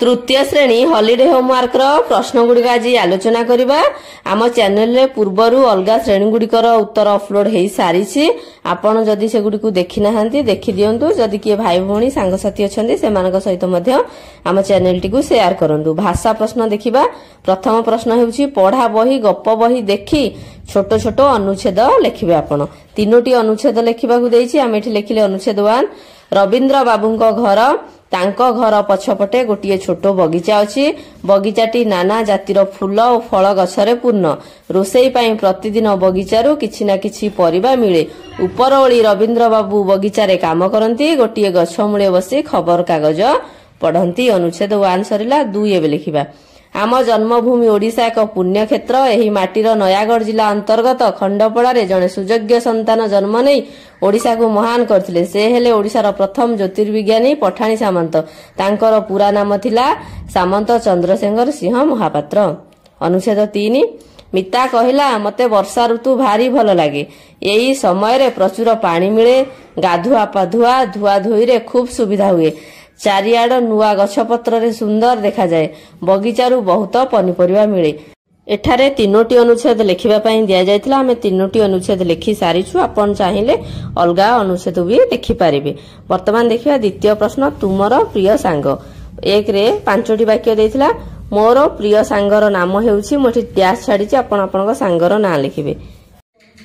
तृतीय श्रेणी holiday homework प्रश्न गुड़िक आज आलोचना करबा। आम चैनल रे पूर्वरु अलगा श्रेणी गुड़िकर उत्तर अपलोड हो सारी। आपण जदि से गुड़िक देखि नाहांती देखि दियंतु। जदि किए भाई भौणी सांगसाथी अछंती सेमानक सहित मध्य आम चैनल टी को शेयर करंतु। भाषा प्रश्न देखिबा। प्रथम प्रश्न हेउची पढ़ा बही गप बही देखि छोट छोट अनुच्छेद लिखिबे। आपण तीनोटी अनुच्छेद लिखिबा को देइछि। आम एठी लिखिले अनुच्छेद 1 रविंद्र बाबूंको घर तांको घर पछपटे गोटे छोट बगीचा अछि। बगीचाटी नाना जातिर फूल और फल गछरे पूर्ण। रोसई पाई प्रतिदिन बगीचारू किछि ना किछि परिबा मिले। उपरओली रविंद्र बाबू बगीचारे काम करंती। गोटे गछ मूले बसी खबर कागज पढ़ंती। अनुच्छेद 1 सरिला। 2 एबे लिखिबा। आम जन्मभूमि ओडिशा एक पुण्य क्षेत्र। एही माटीर नयागढ़ जिला अंतर्गत खंडपड़ारे जड़े सुयोग्य संतान जन्म नहीं ओडिशा को महान करथिले। से हेले ओडिशार प्रथम ज्योतिर्विज्ञानी पठाणी सामंत। तांकर पूरा नाम थिला सामंत चंद्रशेखर सिंह महापात्र। अनुच्छेद 3 मिता कहिला मते वर्षा ऋतु भारी भल लागे। एही समय रे प्रचुर पानी मिले। गाधुआ पाधुआ धुआ धोई रे खूब सुविधा हुए। चारियाड नुआ गछपत्र रे सुंदर देखा जाए। बगीचारू बहुत पनिपरिबा मिले। एठारे तीनोटी अनुच्छेद लिखिबा पई दिया जायतिला। हमें तीनोटी अनुच्छेद लिखि सारिछु। आपण चाहिले अलगा अनुच्छेद भी लिखि पारिबे। वर्तमान देखिबा द्वितीय प्रश्न तुमरो प्रिय सांग। 1 रे 5टी वाक्य देइतिला। मोर प्रिय सांगर नाम हेउछि। मोठी डैश छाडिछि। आपण आपनका सांगर नाम लिखिबे।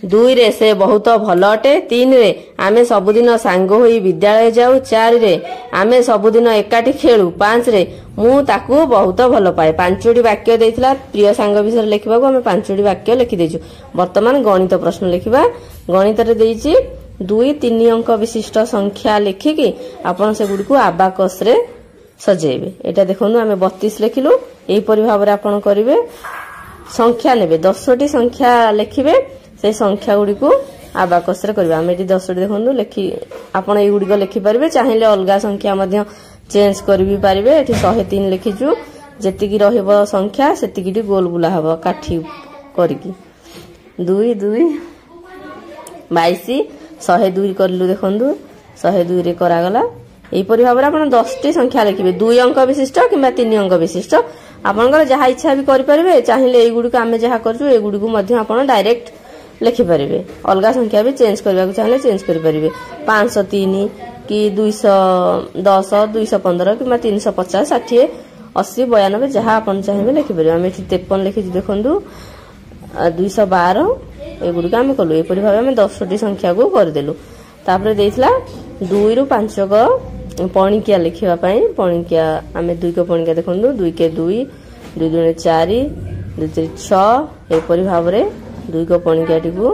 2 रे से बहुत भल अटे। 3 रे आमे सबुदिन सांग होई विद्यालय जाऊ। 4 रे आमे सबुदिन एकाठी खेलु। 5 रे मु ताकू बहुत भल पाए। 5टी वाक्य देइतिला। प्रिय सांग विषय लिखिबाको हमें 5टी वाक्य लिखि देइछु। वर्तमान गणित प्रश्न लिखिबा। गणित रे देइछि 2-3 अंक विशिष्ट संख्या लिखिकी आपण से गुडी को अबाकस रे सजेबे। एटा देखोनु हमें 32 लिखिलु। एही परि भाबरे आपण करिवे। संख्या नेबे 10टी संख्या लिखिबे। से संख्या गुडी को अबाकस रे करबा। हम एटी 10टी देखोनु लिखि आपण एई गुडी को लिखि परिबे। चाहिले अलगा संख्या मध्य चेंज करबी पारिबे। एठी 103 लिखिजु। जेतिकी रहइबो संख्या सेतिकीटी गोल बुला हबो काठी करिकी। 2 2 22 102 करलु देखंदु। 102 रे करा गला। एई परि भाबरे आपण 10टी संख्या लिखिबे। 2 अंक विशिष्ट किबा 3 अंक विशिष्ट आपनकर जहा इच्छा भी करि परिबे। चाहिले एई गुडी को आमे जहा करजु एई गुडी को मध्य आपण डायरेक्ट लिखि परिबे। अलगा संख्या भी चेंज करबा को चाहिले चेंज करि परिबे। 503 कि 210 215 कि 350 60 80 92 जहा आपण चाहेबे लिखि परिबे। हम एठी 53 लिखि देखंदु। 212 ए गुडी का हम कलु। ए परि भाबे हम 10टी संख्या को कर देलु। तापरे देइतला 2 रु 5 को पणिकिया लिखिबा पई पणिकिया हम 2 को पणिकिया देखंदु। 2 के 2 2 दुने 4 2 3 6 ए परि भाबरे 2 को पणिकिया टिकु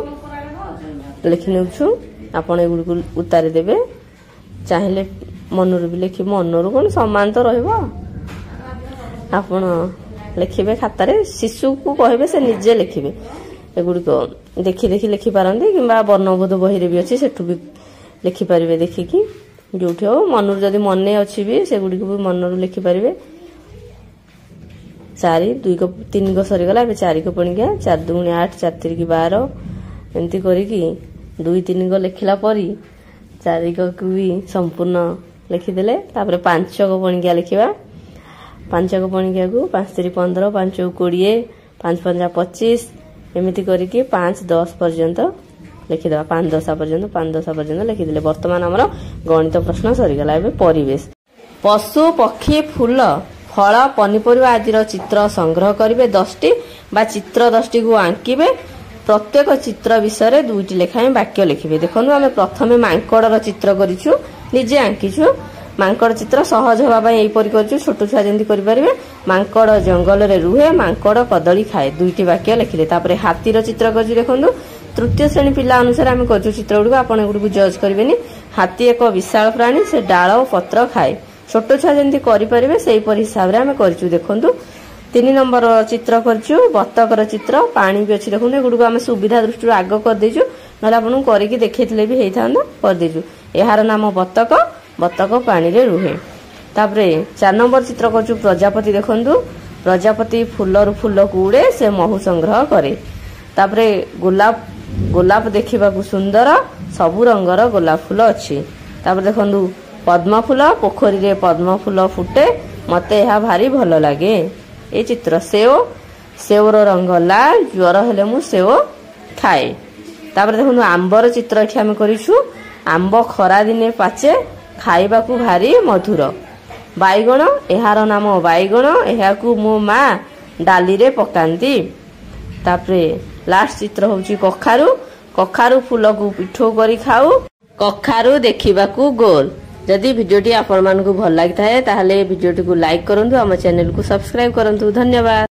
लिखि नेउछु। आपण ए गुडी को उतारि देबे। चाहिले मनोरु भी लिखि मनोरु कोन समान तो रहइबो। आपण लिखिबे खातारे। शिशु को कहबे से निजे लिखिबे। ए गुडी को देखि देखि लिखि पारंदी किबा वर्णबोध बही रे भी अछि सेठु भी लिखि पारिबे। देखिकी जोठी हो मनोरु जदी मने अछि भी से गुडी को भी मनोरु लिखि पारिबे। 4 2 को 3 को सरी गला। 4 को पणी गया। 4 2 8 4 3 की 12 एंती करी की 2 3 को लिखिला परी 4 को भी संपूर्ण लिखि देले। तापर 5 को पणी गया लिखिबा। 5 को पणी गया को 5 3 15 5 को 20 5 5 25 एमिति करी की 5 10 पर्यंत लिखि देबा। 5 10 पर्यंत लिखि देले। वर्तमान हमर गणित प्रश्न सरी गला। एबे परिवेश पशु पक्षी फूल फल पनिपरिबा आदि चित्र संग्रह करिवे। 10टी बा चित्र 10टी को आंकिबे। प्रत्येक चित्र विषय 2टी लेखाएं वाक्य लिखिबे। देखनु हमें प्रथमे मांकड़र चित्र करिछु। निजे आंकिछु। मांकड़ चित्र सहज होबा पई एई परि करिछु। छोट छुआ जेंति करि परिबे। मांकड़ जंगल रे रुहे। मांकड़ कदली खाए। 2टी वाक्य लिखिले। तापरे हाथीर चित्र करिछु। देखंदु तृतीय श्रेणी पिला अनुसार हम करिछु चित्र गुडी को। आपण गुडी को जज करबेनी। हाथी एक विशाल प्राणी। से डाळ और पत्र खाए। छोट छुआ जेंति करि परिबे सेही परि हिसाब रे हम करिछु। देखंदु 3 नंबर चित्र करिछु। बत्तकर चित्र पानी भी अछि। देखंदु गुडी को हम सुविधा दृष्टि आग कर देछु। नला आपण करिकि देखैथिले भी हेइथांदा कर देछु। एहार नाम बत्तक। बत्तक पानी रे रुहे। तापरे 4 नंबर चित्र करिछु प्रजापति। देखंदु प्रजापति फूलर फूल को उड़े। से महू संग्रह करे। तापरे गोलाप गोलाप देखिबा को सुंदर। सबु रंगर गोलाप फूल अछि। तापर देखंदु पद्म फूल पोखरी रे पद्म फूल फुटे। मते यह भारी भल लगे। ये चित्र सेव सेवर रंग लाल ज्वर हेले मु सेव खाए। तापर देखु आंबर चित्र एठी आमे करिछु। आंब खरा दिने पाचे खाइबा को भारी मधुर। बैगण एहार नाम बैगण एहाकू मो माँ डाली रे पकांती। तापरे लास्ट चित्र होची कखारू कखारू फूल को पिठो करी खाऊ। कखारू देखिबाकू गोल। जदि वीडियोटी आपण मानकू भल लागि थाए ताहले वीडियोटी को लाइक करंतु आम चैनल को सब्सक्राइब करंतु। धन्यवाद।